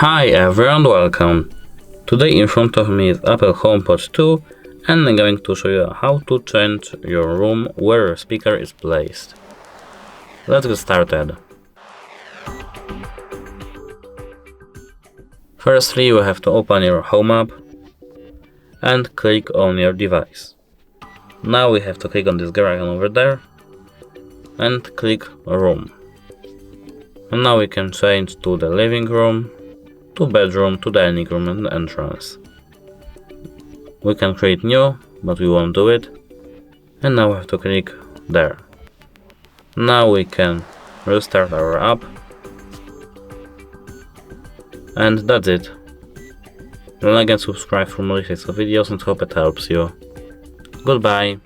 Hi everyone, welcome! Today in front of me is Apple HomePod 2 and I'm going to show you how to change your room where your speaker is placed. Let's get started. Firstly, you have to open your Home app and click on your device. Now we have to click on this gear icon over there and click Room. And now we can change to the living room, to bedroom, to dining room and entrance. We can create new, but we won't do it. And now we have to click there. Now we can restart our app. And that's it. Like and subscribe for more videos and hope it helps you. Goodbye.